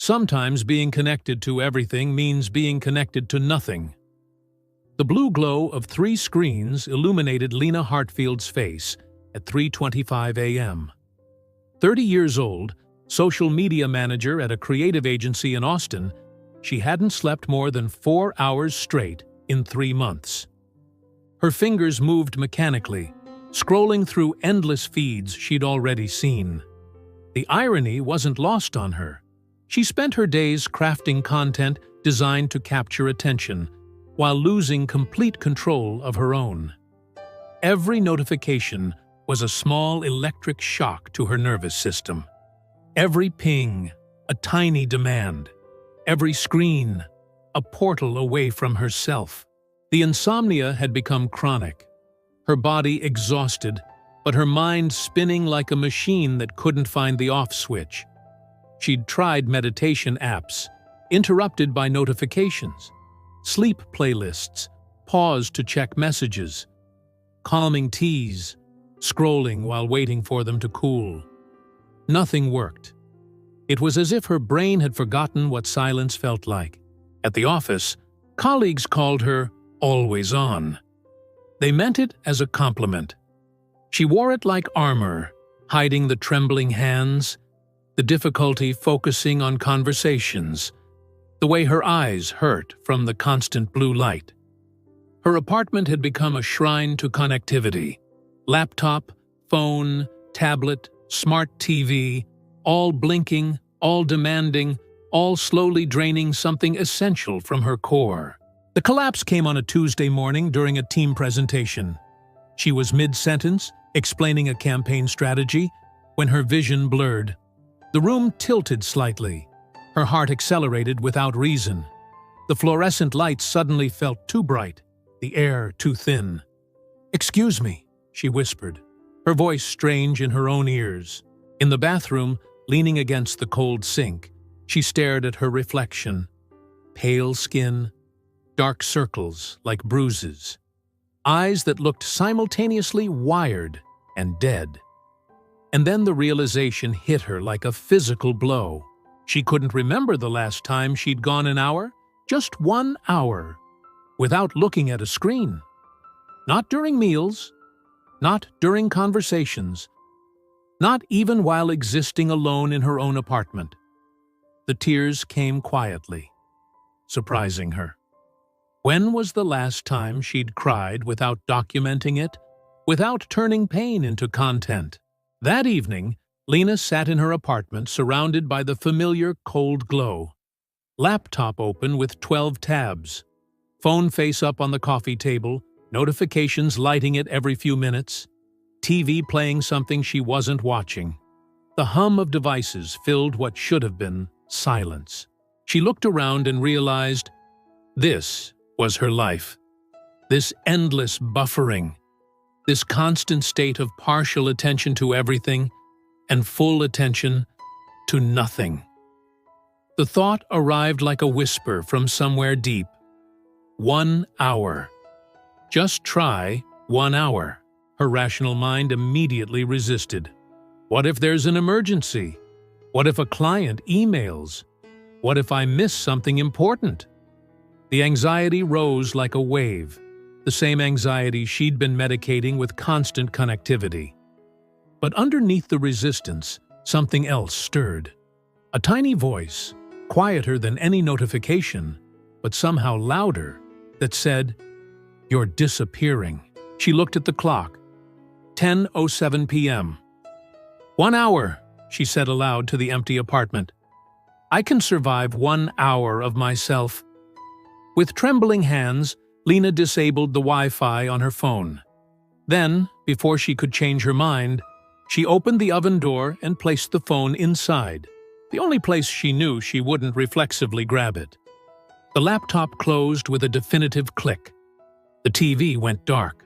Sometimes being connected to everything means being connected to nothing. The blue glow of 3 screens illuminated Lena Hartfield's face at 3:25 a.m. 30 years old, social media manager at a creative agency in Austin, she hadn't slept more than 4 hours straight in 3 months. Her fingers moved mechanically, scrolling through endless feeds she'd already seen. The irony wasn't lost on her. She spent her days crafting content designed to capture attention, while losing complete control of her own. Every notification was a small electric shock to her nervous system. Every ping, a tiny demand. Every screen, a portal away from herself. The insomnia had become chronic. Her body exhausted, but her mind spinning like a machine that couldn't find the off switch. She'd tried meditation apps, interrupted by notifications, sleep playlists, paused to check messages, calming teas, scrolling while waiting for them to cool. Nothing worked. It was as if her brain had forgotten what silence felt like. At the office, colleagues called her always on. They meant it as a compliment. She wore it like armor, hiding the trembling hands, the difficulty focusing on conversations, the way her eyes hurt from the constant blue light. Her apartment had become a shrine to connectivity. Laptop, phone, tablet, smart TV, all blinking, all demanding, all slowly draining something essential from her core. The collapse came on a Tuesday morning during a team presentation. She was mid-sentence, explaining a campaign strategy, when her vision blurred. The room tilted slightly. Her heart accelerated without reason. The fluorescent lights suddenly felt too bright, the air too thin. "Excuse me," she whispered, her voice strange in her own ears. In the bathroom, leaning against the cold sink, she stared at her reflection. Pale skin, dark circles like bruises. Eyes that looked simultaneously wired and dead. And then the realization hit her like a physical blow. She couldn't remember the last time she'd gone an hour, just 1 hour, without looking at a screen. Not during meals, not during conversations, not even while existing alone in her own apartment. The tears came quietly, surprising her. When was the last time she'd cried without documenting it, without turning pain into content? That evening, Lena sat in her apartment surrounded by the familiar cold glow. Laptop open with 12 tabs. Phone face up on the coffee table, notifications lighting it every few minutes. TV playing something she wasn't watching. The hum of devices filled what should have been silence. She looked around and realized this was her life. This endless buffering. This constant state of partial attention to everything and full attention to nothing. The thought arrived like a whisper from somewhere deep. 1 hour. Just try 1 hour. Her rational mind immediately resisted. What if there's an emergency? What if a client emails? What if I miss something important? The anxiety rose like a wave. The same anxiety she'd been medicating with constant connectivity. But underneath the resistance, something else stirred. A tiny voice, quieter than any notification, but somehow louder, that said, "You're disappearing." She looked at the clock. 10:07 p.m. 1 hour, she said aloud to the empty apartment. I can survive 1 hour of myself. With trembling hands, Lena disabled the Wi-Fi on her phone. Then, before she could change her mind, she opened the oven door and placed the phone inside, the only place she knew she wouldn't reflexively grab it. The laptop closed with a definitive click. The TV went dark.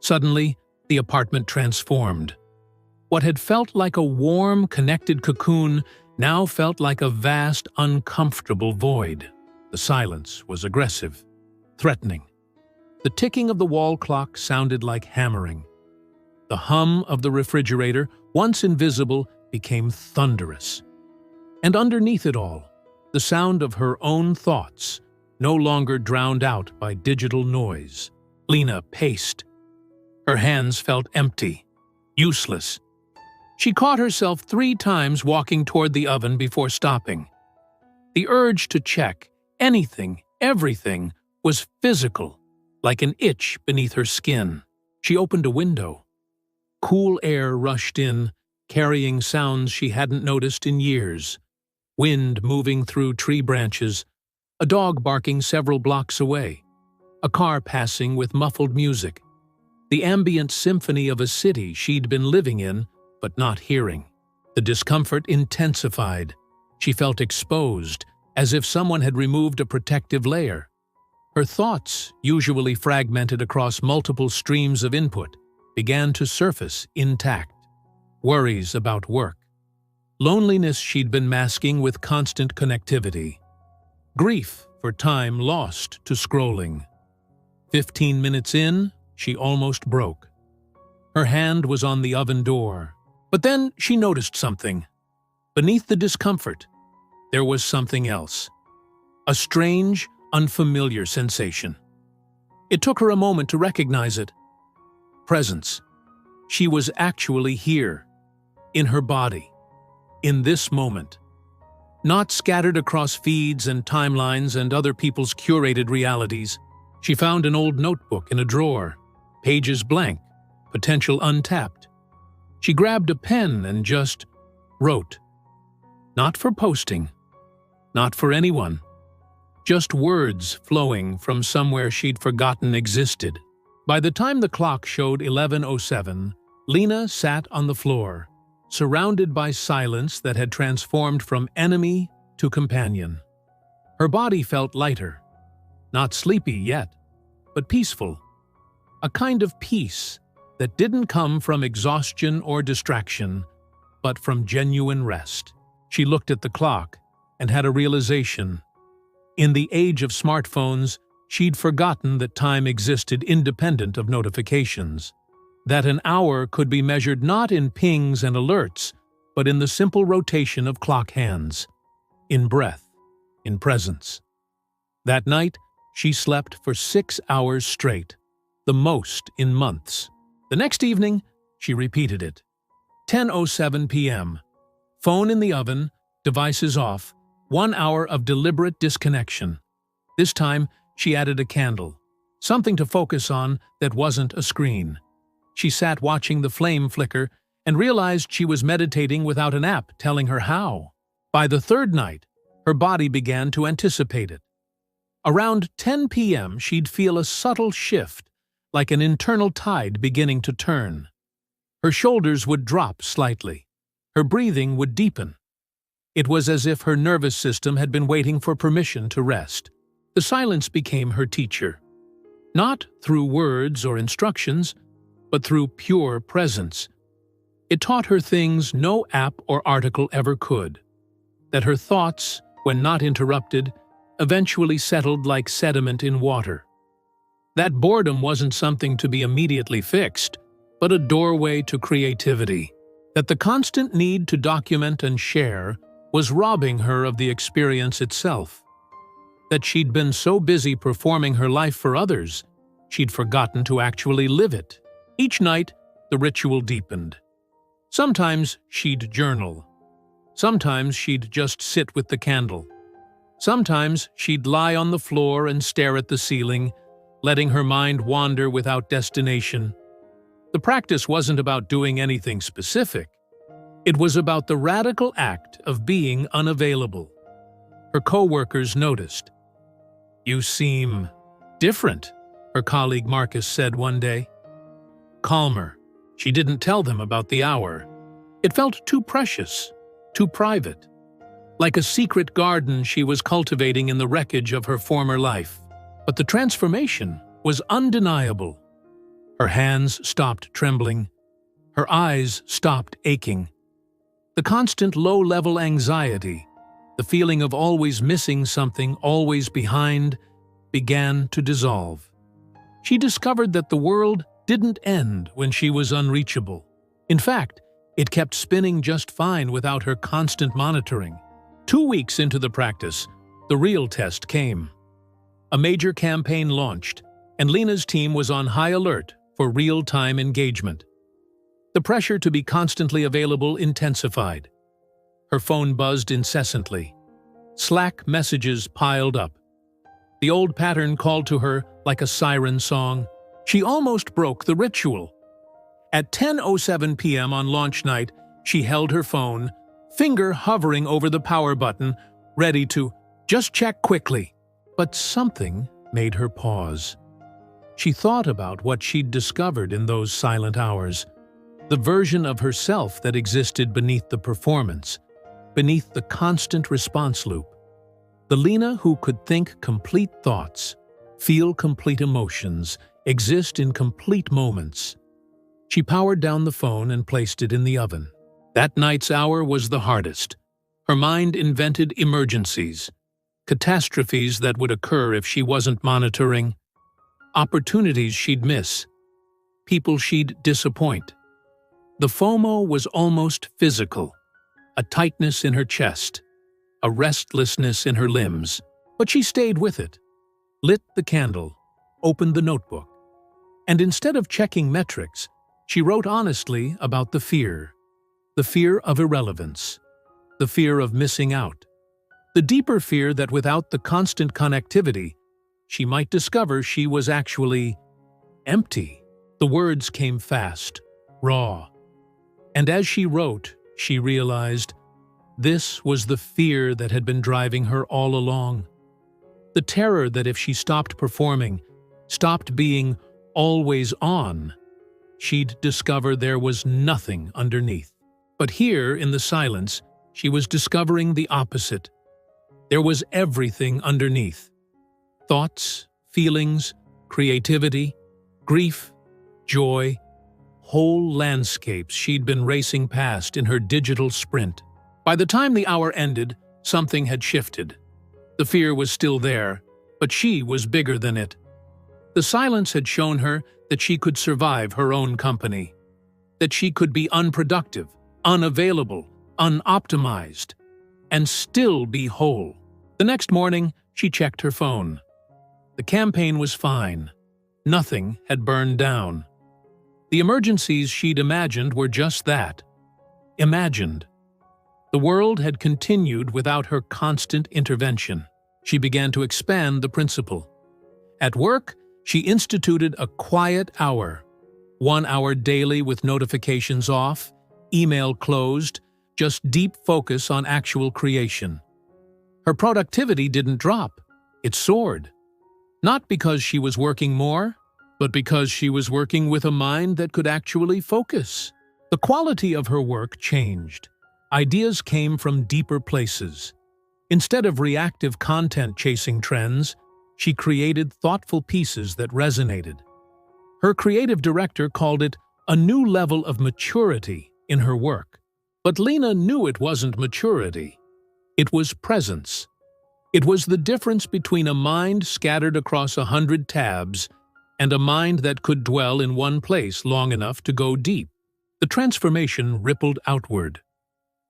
Suddenly, the apartment transformed. What had felt like a warm, connected cocoon now felt like a vast, uncomfortable void. The silence was aggressive. Threatening. The ticking of the wall clock sounded like hammering. The hum of the refrigerator, once invisible, became thunderous. And underneath it all, the sound of her own thoughts, no longer drowned out by digital noise. Lena paced. Her hands felt empty, useless. She caught herself 3 times walking toward the oven before stopping. The urge to check anything, everything, was physical, like an itch beneath her skin. She opened a window. Cool air rushed in, carrying sounds she hadn't noticed in years. Wind moving through tree branches, a dog barking several blocks away, a car passing with muffled music. The ambient symphony of a city she'd been living in, but not hearing. The discomfort intensified. She felt exposed, as if someone had removed a protective layer. Her thoughts, usually fragmented across multiple streams of input, began to surface intact. Worries about work. Loneliness she'd been masking with constant connectivity. Grief for time lost to scrolling. 15 minutes in, she almost broke. Her hand was on the oven door. But then she noticed something. Beneath the discomfort, there was something else. A strange, unfamiliar sensation. It took her a moment to recognize it. Presence. She was actually here, in her body, in this moment. Not scattered across feeds and timelines and other people's curated realities. She found an old notebook in a drawer, pages blank, potential untapped. She grabbed a pen and just wrote. Not for posting, not for anyone. Just words flowing from somewhere she'd forgotten existed. By the time the clock showed 11:07, Lena sat on the floor, surrounded by silence that had transformed from enemy to companion. Her body felt lighter, not sleepy yet, but peaceful. A kind of peace that didn't come from exhaustion or distraction, but from genuine rest. She looked at the clock and had a realization. In the age of smartphones, she'd forgotten that time existed independent of notifications, that an hour could be measured not in pings and alerts, but in the simple rotation of clock hands, in breath, in presence. That night, she slept for 6 hours straight, the most in months. The next evening, she repeated it. 10:07 p.m. Phone in the oven, devices off, 1 hour of deliberate disconnection. This time, she added a candle, something to focus on that wasn't a screen. She sat watching the flame flicker and realized she was meditating without an app telling her how. By the 3rd night, her body began to anticipate it. Around 10 p.m., she'd feel a subtle shift, like an internal tide beginning to turn. Her shoulders would drop slightly. Her breathing would deepen. It was as if her nervous system had been waiting for permission to rest. The silence became her teacher. Not through words or instructions, but through pure presence. It taught her things no app or article ever could. That her thoughts, when not interrupted, eventually settled like sediment in water. That boredom wasn't something to be immediately fixed, but a doorway to creativity. That the constant need to document and share was robbing her of the experience itself. That she'd been so busy performing her life for others, she'd forgotten to actually live it. Each night, the ritual deepened. Sometimes she'd journal. Sometimes she'd just sit with the candle. Sometimes she'd lie on the floor and stare at the ceiling, letting her mind wander without destination. The practice wasn't about doing anything specific. It was about the radical act of being unavailable. Her co-workers noticed. "You seem different," her colleague Marcus said one day. Calmer. She didn't tell them about the hour. It felt too precious, too private. Like a secret garden she was cultivating in the wreckage of her former life. But the transformation was undeniable. Her hands stopped trembling. Her eyes stopped aching. The constant low-level anxiety, the feeling of always missing something, always behind, began to dissolve. She discovered that the world didn't end when she was unreachable. In fact, it kept spinning just fine without her constant monitoring. 2 weeks into the practice, the real test came. A major campaign launched, and Lena's team was on high alert for real-time engagement. The pressure to be constantly available intensified. Her phone buzzed incessantly. Slack messages piled up. The old pattern called to her like a siren song. She almost broke the ritual. At 10:07 p.m. on launch night, she held her phone, finger hovering over the power button, ready to just check quickly. But something made her pause. She thought about what she'd discovered in those silent hours, the version of herself that existed beneath the performance, beneath the constant response loop. The Lena who could think complete thoughts, feel complete emotions, exist in complete moments. She powered down the phone and placed it in the oven. That night's hour was the hardest. Her mind invented emergencies, catastrophes that would occur if she wasn't monitoring, opportunities she'd miss, people she'd disappoint. The FOMO was almost physical, a tightness in her chest, a restlessness in her limbs, but she stayed with it, lit the candle, opened the notebook, and instead of checking metrics, she wrote honestly about the fear of irrelevance, the fear of missing out, the deeper fear that without the constant connectivity, she might discover she was actually empty. The words came fast, raw. And as she wrote, she realized this was the fear that had been driving her all along. The terror that if she stopped performing, stopped being always on, she'd discover there was nothing underneath. But here, in the silence, she was discovering the opposite. There was everything underneath. Thoughts, feelings, creativity, grief, joy, whole landscapes she'd been racing past in her digital sprint. By the time the hour ended, something had shifted. The fear was still there, but she was bigger than it. The silence had shown her that she could survive her own company, that she could be unproductive, unavailable, unoptimized, and still be whole. The next morning, she checked her phone. The campaign was fine. Nothing had burned down. The emergencies she'd imagined were just that. Imagined. The world had continued without her constant intervention. She began to expand the principle. At work, she instituted a quiet hour. 1 hour daily with notifications off, email closed, just deep focus on actual creation. Her productivity didn't drop. It soared. Not because she was working more, but because she was working with a mind that could actually focus. The quality of her work changed. Ideas came from deeper places. Instead of reactive content chasing trends, she created thoughtful pieces that resonated. Her creative director called it a new level of maturity in her work. But Lena knew it wasn't maturity. It was presence. It was the difference between a mind scattered across 100 tabs and a mind that could dwell in one place long enough to go deep. The transformation rippled outward.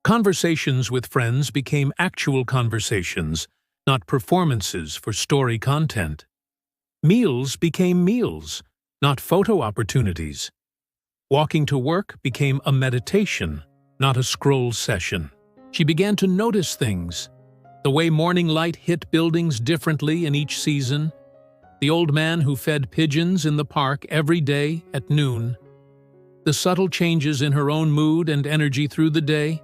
Conversations with friends became actual conversations, not performances for story content. Meals became meals, not photo opportunities. Walking to work became a meditation, not a scroll session. She began to notice things. The way morning light hit buildings differently in each season, the old man who fed pigeons in the park every day at noon, the subtle changes in her own mood and energy through the day.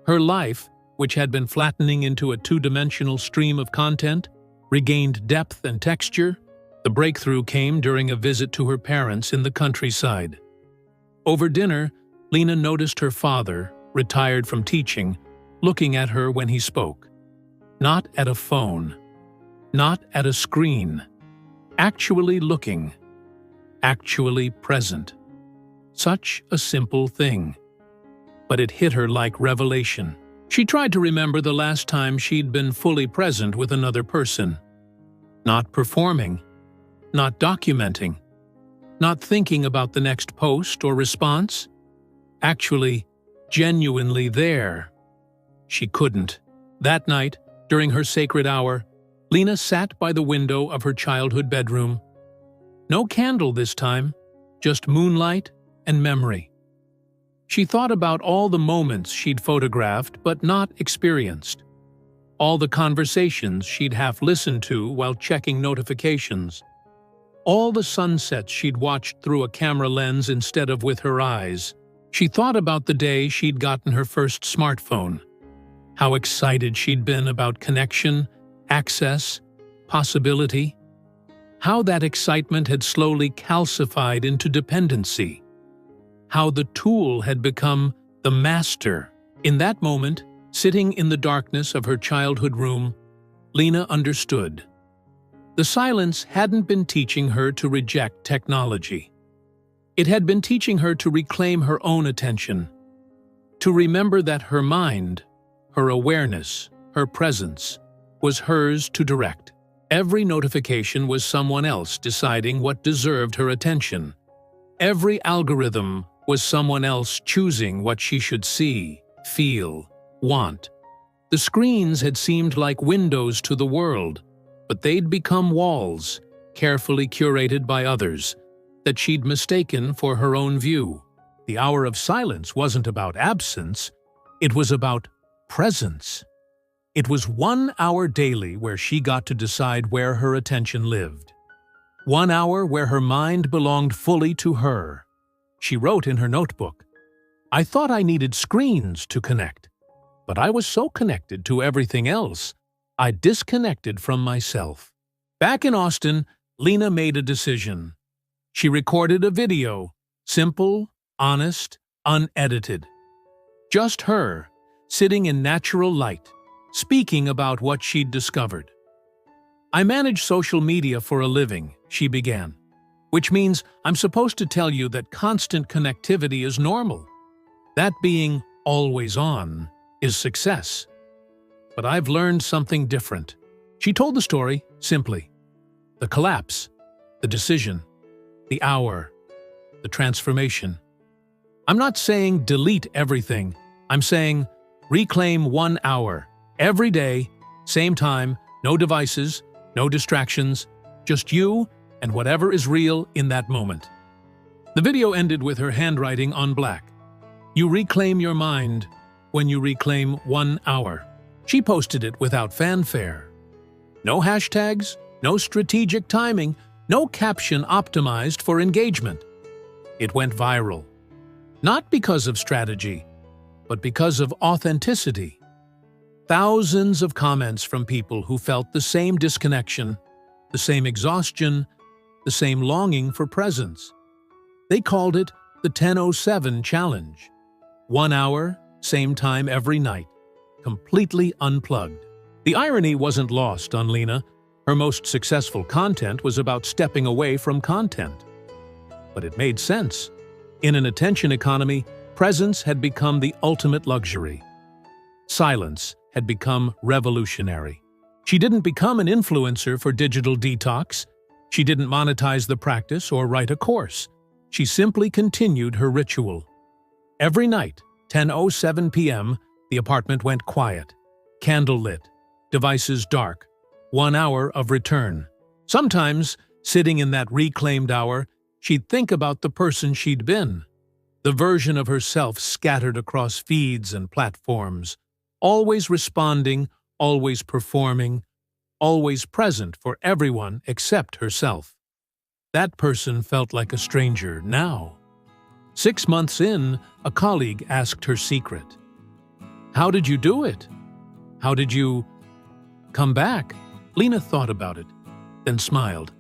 Her life, which had been flattening into a two-dimensional stream of content, regained depth and texture. The breakthrough came during a visit to her parents in the countryside. Over dinner, Lena noticed her father, retired from teaching, looking at her when he spoke. Not at a phone, not at a screen, actually looking, actually present. Such a simple thing. But it hit her like revelation. She tried to remember the last time she'd been fully present with another person. Not performing, not documenting, not thinking about the next post or response. Actually, genuinely there. She couldn't. That night, during her sacred hour, Lena sat by the window of her childhood bedroom. No candle this time, just moonlight and memory. She thought about all the moments she'd photographed but not experienced. All the conversations she'd half listened to while checking notifications. All the sunsets she'd watched through a camera lens instead of with her eyes. She thought about the day she'd gotten her first smartphone. How excited she'd been about connection, access, possibility. How that excitement had slowly calcified into dependency. How the tool had become the master. In that moment, sitting in the darkness of her childhood room, Lena understood. The silence hadn't been teaching her to reject technology. It had been teaching her to reclaim her own attention, to remember that her mind, her awareness, her presence, was hers to direct. Every notification was someone else deciding what deserved her attention. Every algorithm was someone else choosing what she should see, feel, want. The screens had seemed like windows to the world, but they'd become walls, carefully curated by others, that she'd mistaken for her own view. The hour of silence wasn't about absence, it was about presence. It was 1 hour daily where she got to decide where her attention lived. 1 hour where her mind belonged fully to her. She wrote in her notebook, "I thought I needed screens to connect, but I was so connected to everything else, I disconnected from myself." Back in Austin, Lena made a decision. She recorded a video, simple, honest, unedited. Just her, sitting in natural light, speaking about what she'd discovered. "I manage social media for a living," she began, "which means I'm supposed to tell you that constant connectivity is normal. That being always on is success. But I've learned something different." She told the story simply. The collapse, the decision, the hour, the transformation. I'm not saying delete everything. I'm saying reclaim 1 hour. Every day, same time, no devices, no distractions, just you and whatever is real in that moment. The video ended with her handwriting on black. "You reclaim your mind when you reclaim 1 hour." She posted it without fanfare. No hashtags, no strategic timing, no caption optimized for engagement. It went viral. Not because of strategy, but because of authenticity. Thousands of comments from people who felt the same disconnection, the same exhaustion, the same longing for presence. They called it the 10:07 challenge. 1 hour, same time every night, completely unplugged. The irony wasn't lost on Lena. Her most successful content was about stepping away from content. But it made sense. In an attention economy, presence had become the ultimate luxury. Silence had become revolutionary. She didn't become an influencer for digital detox. She didn't monetize the practice or write a course. She simply continued her ritual. Every night, 10:07 p.m., the apartment went quiet, candle lit, devices dark, 1 hour of return. Sometimes, sitting in that reclaimed hour, she'd think about the person she'd been, the version of herself scattered across feeds and platforms, always responding, always performing, always present for everyone except herself. That person felt like a stranger now. 6 months in, a colleague asked her secret. "How did you do it? How did you come back?" Lena thought about it, then smiled.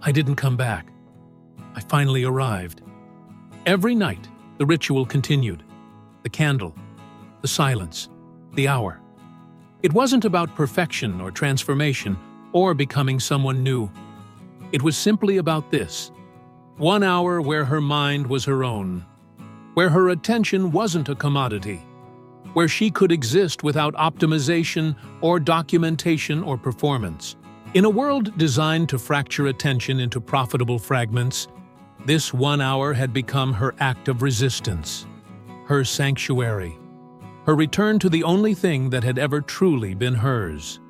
"I didn't come back. I finally arrived." Every night, the ritual continued. The candle, the silence, the hour. It wasn't about perfection or transformation or becoming someone new. It was simply about this. 1 hour where her mind was her own, where her attention wasn't a commodity, where she could exist without optimization or documentation or performance. In a world designed to fracture attention into profitable fragments, this 1 hour had become her act of resistance, her sanctuary. Her return to the only thing that had ever truly been hers.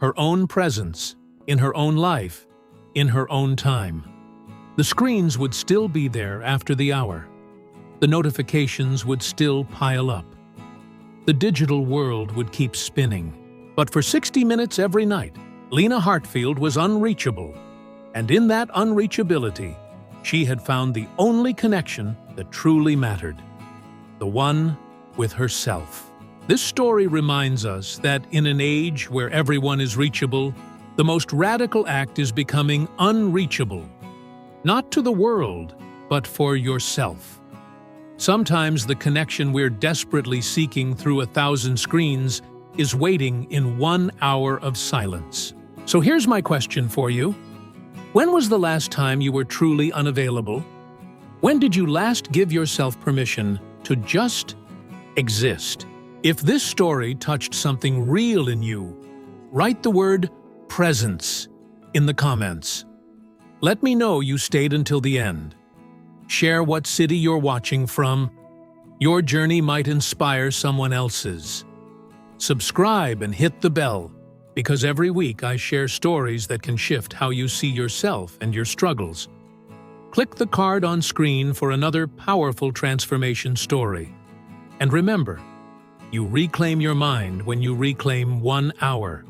Her own presence, in her own life, in her own time. The screens would still be there after the hour. The notifications would still pile up. The digital world would keep spinning. But for 60 minutes every night, Lena Hartfield was unreachable. And in that unreachability, she had found the only connection that truly mattered. The one with herself. This story reminds us that in an age where everyone is reachable, the most radical act is becoming unreachable. Not to the world, but for yourself. Sometimes the connection we're desperately seeking through 1,000 screens is waiting in 1 hour of silence. So here's my question for you. When was the last time you were truly unavailable? When did you last give yourself permission to just exist? If this story touched something real in you, write the word presence in the comments. Let me know you stayed until the end. Share what city you're watching from. Your journey might inspire someone else's. Subscribe and hit the bell, because every week I share stories that can shift how you see yourself and your struggles. Click the card on screen for another powerful transformation story. And remember, you reclaim your mind when you reclaim 1 hour.